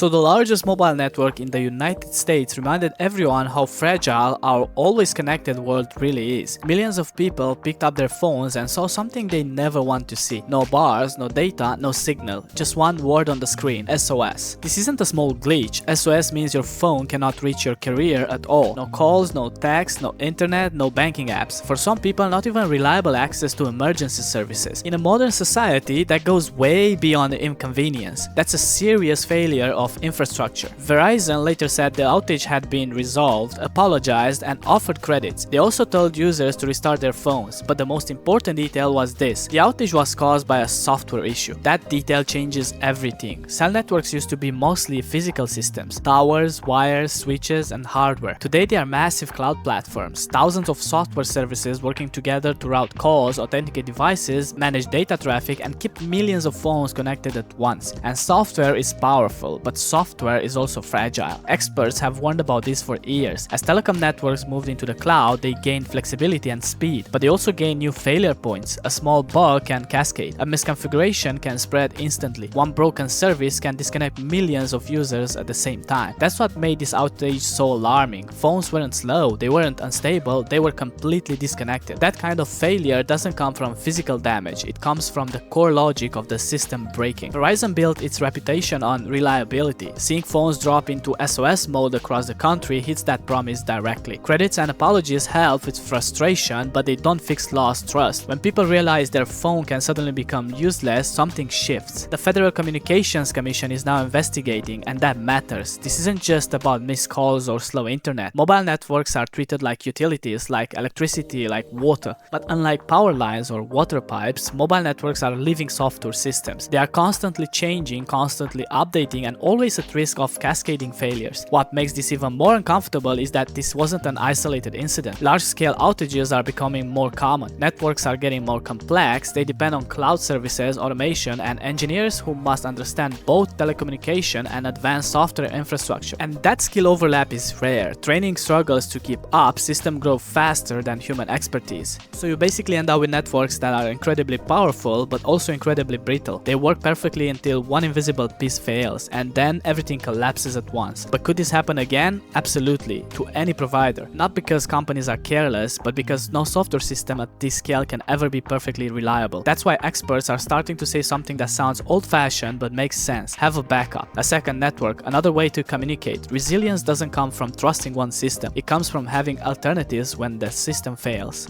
So the largest mobile network in the United States reminded everyone how fragile our always connected world really is. Millions of people picked up their phones and saw something they never want to see. No bars, no data, no signal, just one word on the screen, SOS. This isn't a small glitch. SOS means your phone cannot reach your carrier at all. No calls, no text, no internet, no banking apps. For some people, not even reliable access to emergency services. In a modern society, that goes way beyond inconvenience. That's a serious failure of infrastructure. Verizon later said the outage had been resolved, apologized, and offered credits. They also told users to restart their phones, but the most important detail was this: the outage was caused by a software issue. That detail changes everything. Cell networks used to be mostly physical systems, towers, wires, switches, and hardware. Today they are massive cloud platforms, thousands of software services working together to route calls, authenticate devices, manage data traffic, and keep millions of phones connected at once. And software is powerful, but software is also fragile. Experts have warned about this for years. As telecom networks moved into the cloud, they gained flexibility and speed, but they also gained new failure points. A small bug can cascade. A misconfiguration can spread instantly. One broken service can disconnect millions of users at the same time. That's what made this outage so alarming. Phones weren't slow, they weren't unstable, they were completely disconnected. That kind of failure doesn't come from physical damage, it comes from the core logic of the system breaking. Verizon built its reputation on reliability. Seeing phones drop into SOS mode across the country hits that promise directly. Credits and apologies help with frustration, but they don't fix lost trust. When people realize their phone can suddenly become useless, something shifts. The Federal Communications Commission is now investigating, and that matters. This isn't just about missed calls or slow internet. Mobile networks are treated like utilities, like electricity, like water. But unlike power lines or water pipes, mobile networks are living software systems. They are constantly changing, constantly updating, and always at risk of cascading failures. What makes this even more uncomfortable is that this wasn't an isolated incident. Large-scale outages are becoming more common. Networks are getting more complex, they depend on cloud services, automation, and engineers who must understand both telecommunication and advanced software infrastructure. And that skill overlap is rare. Training struggles to keep up, systems grow faster than human expertise. So you basically end up with networks that are incredibly powerful but also incredibly brittle. They work perfectly until one invisible piece fails, and then everything collapses at once. But could this happen again? Absolutely, to any provider. Not because companies are careless, but because no software system at this scale can ever be perfectly reliable. That's why experts are starting to say something that sounds old-fashioned but makes sense. Have a backup, a second network, another way to communicate. Resilience doesn't come from trusting one system, it comes from having alternatives when the system fails.